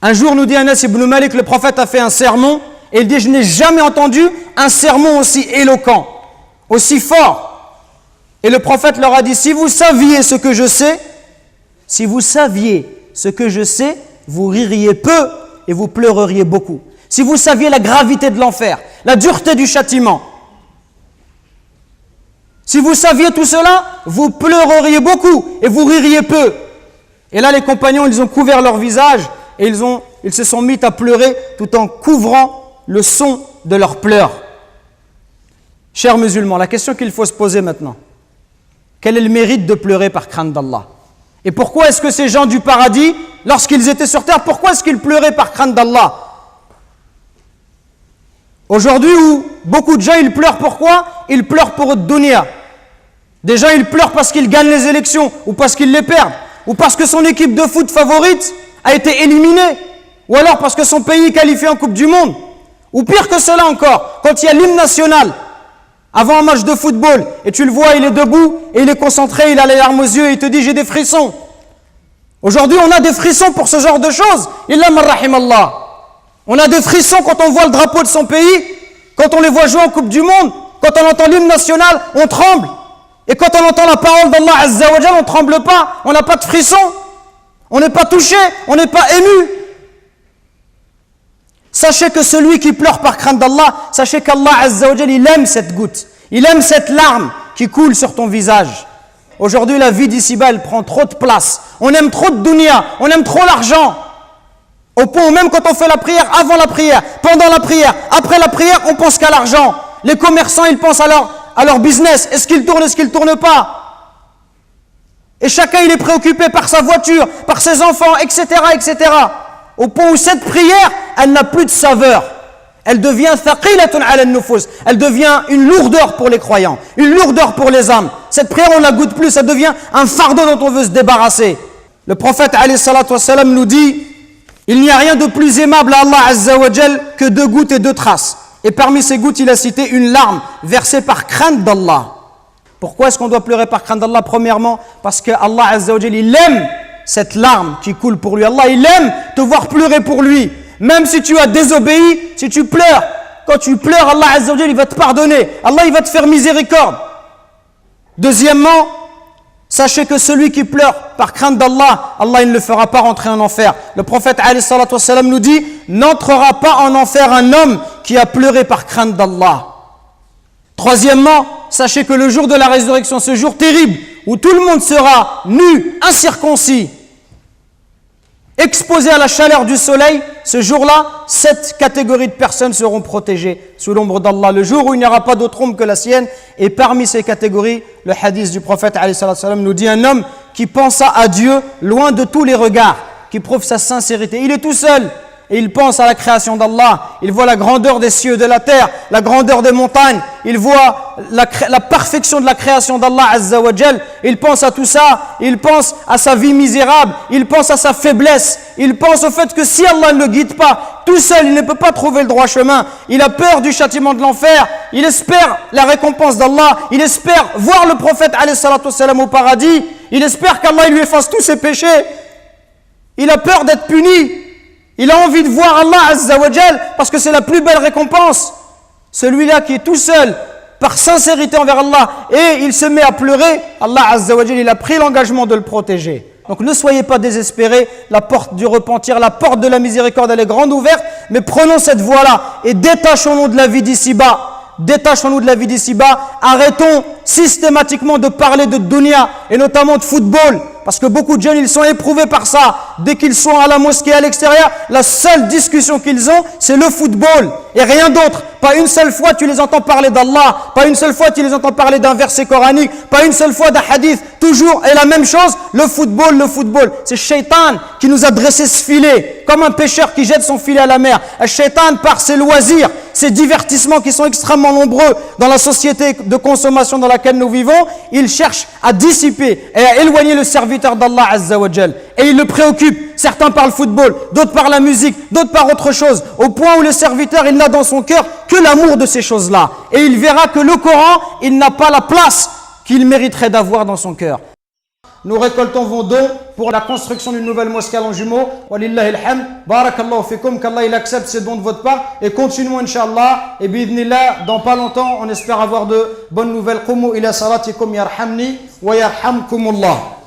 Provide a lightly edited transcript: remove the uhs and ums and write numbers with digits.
Un jour, nous dit Anas ibn Malik, le prophète a fait un sermon, et il dit, je n'ai jamais entendu un sermon aussi éloquent, aussi fort. Et le prophète leur a dit, si vous saviez ce que je sais, vous ririez peu et vous pleureriez beaucoup. Si vous saviez la gravité de l'enfer, la dureté du châtiment, si vous saviez tout cela, vous pleureriez beaucoup et vous ririez peu. Et là, les compagnons, ils ont couvert leur visage et ils se sont mis à pleurer tout en couvrant le son de leurs pleurs. Chers musulmans, la question qu'il faut se poser maintenant, quel est le mérite de pleurer par crainte d'Allah? Et pourquoi est-ce que ces gens du paradis, lorsqu'ils étaient sur terre, pourquoi est-ce qu'ils pleuraient par crainte d'Allah? Aujourd'hui, où beaucoup de gens, ils pleurent pourquoi? Ils pleurent pour le dunya. Des gens, ils pleurent parce qu'ils gagnent les élections, ou parce qu'ils les perdent, ou parce que son équipe de foot favorite a été éliminée, ou alors parce que son pays est qualifié en Coupe du Monde. Ou pire que cela encore, quand il y a l'hymne national, avant un match de football, et tu le vois, il est debout, et il est concentré, il a les larmes aux yeux, et il te dit, j'ai des frissons. Aujourd'hui, on a des frissons pour ce genre de choses. Illa man rahimallah. On a des frissons quand on voit le drapeau de son pays, quand on les voit jouer en Coupe du Monde, quand on entend l'hymne national, on tremble. Et quand on entend la parole d'Allah Azza wa Jal, on ne tremble pas, on n'a pas de frissons, on n'est pas touché, on n'est pas ému. Sachez que celui qui pleure par crainte d'Allah, sachez qu'Allah Azza wa Jal, il aime cette goutte, il aime cette larme qui coule sur ton visage. Aujourd'hui, la vie d'ici-bas, elle prend trop de place. On aime trop de dunya, on aime trop l'argent. Au point où même quand on fait la prière, avant la prière, pendant la prière, après la prière, on pense qu'à l'argent. Les commerçants, ils pensent à leur business. Est-ce qu'ils tournent, est-ce qu'ils ne tournent pas? Et chacun, il est préoccupé par sa voiture, par ses enfants, etc., etc. Au point où cette prière, elle n'a plus de saveur. Elle devient thaqilatun ala an-nufus. Elle devient une lourdeur pour les croyants, une lourdeur pour les âmes. Cette prière, on ne la goûte plus, ça devient un fardeau dont on veut se débarrasser. Le prophète, alayhi salatu wassalam, nous dit, il n'y a rien de plus aimable à Allah Azza wa Jal que 2 gouttes et 2 traces. Et parmi ces gouttes, il a cité une larme versée par crainte d'Allah. Pourquoi est-ce qu'on doit pleurer par crainte d'Allah? Premièrement, parce que Allah Azza wa Jal, il aime cette larme qui coule pour lui. Allah, il aime te voir pleurer pour lui. Même si tu as désobéi, si tu pleures, quand tu pleures, Allah Azza wa Jal, il va te pardonner. Allah, il va te faire miséricorde. Deuxièmement, sachez que celui qui pleure par crainte d'Allah, Allah il ne le fera pas rentrer en enfer. Le prophète alayhi salatu wassalam nous dit, n'entrera pas en enfer un homme qui a pleuré par crainte d'Allah. Troisièmement, sachez que le jour de la résurrection, ce jour terrible, où tout le monde sera nu, incirconcis, exposé à la chaleur du soleil, ce jour-là, 7 catégories de personnes seront protégées sous l'ombre d'Allah. Le jour où il n'y aura pas d'autre ombre que la sienne. Et parmi ces catégories, le hadith du prophète alayhi salam nous dit un homme qui pensa à Dieu loin de tous les regards, qui prouve sa sincérité. Il est tout seul et il pense à la création d'Allah. Il voit la grandeur des cieux et de la terre, la grandeur des montagnes. Il voit la perfection de la création d'Allah Azza wa Jal. Il pense à tout ça. Il pense à sa vie misérable. Il pense à sa faiblesse. Il pense au fait que si Allah ne le guide pas, tout seul, il ne peut pas trouver le droit chemin. Il a peur du châtiment de l'enfer. Il espère la récompense d'Allah. Il espère voir le prophète alayhi salatu wassalam au paradis. Il espère qu'Allah lui efface tous ses péchés. Il a peur d'être puni. Il a envie de voir Allah Azza wa Jal parce que c'est la plus belle récompense. Celui-là qui est tout seul, par sincérité envers Allah, et il se met à pleurer, Allah Azza wa Jal, il a pris l'engagement de le protéger. Donc ne soyez pas désespérés, la porte du repentir, la porte de la miséricorde, elle est grande ouverte, mais prenons cette voie-là et détachons-nous de la vie d'ici-bas. Détachons-nous de la vie d'ici-bas, arrêtons systématiquement de parler de dunya et notamment de football, parce que beaucoup de jeunes, ils sont éprouvés par ça. Dès qu'ils sont à la mosquée, à l'extérieur, la seule discussion qu'ils ont, c'est le football et rien d'autre. Pas une seule fois tu les entends parler d'Allah, pas une seule fois tu les entends parler d'un verset coranique, pas une seule fois d'un hadith, toujours et la même chose, le football, le football. C'est Shaitan qui nous a dressé ce filet, comme un pêcheur qui jette son filet à la mer. Shaitan, par ses loisirs, ses divertissements qui sont extrêmement nombreux dans la société de consommation dans laquelle nous vivons, il cherche à dissiper et à éloigner le serviteur d'Allah Azza wa Jal. Et il le préoccupe. Certains par le football, d'autres par la musique, d'autres par autre chose. Au point où le serviteur, il n'a dans son cœur que l'amour de ces choses-là. Et il verra que le Coran, il n'a pas la place qu'il mériterait d'avoir dans son cœur. nous récoltons vos dons pour la construction d'une nouvelle mosquée à Longjumeau. Walillahi alhamd. Barakallahu fikum, qu'Allah il accepte ces dons de votre part. Et continuons, Inch'Allah. Et bi'idhnillah, dans pas longtemps, on espère avoir de bonnes nouvelles. Qumu ila salatikum yarhamni wa yarhamkumullah.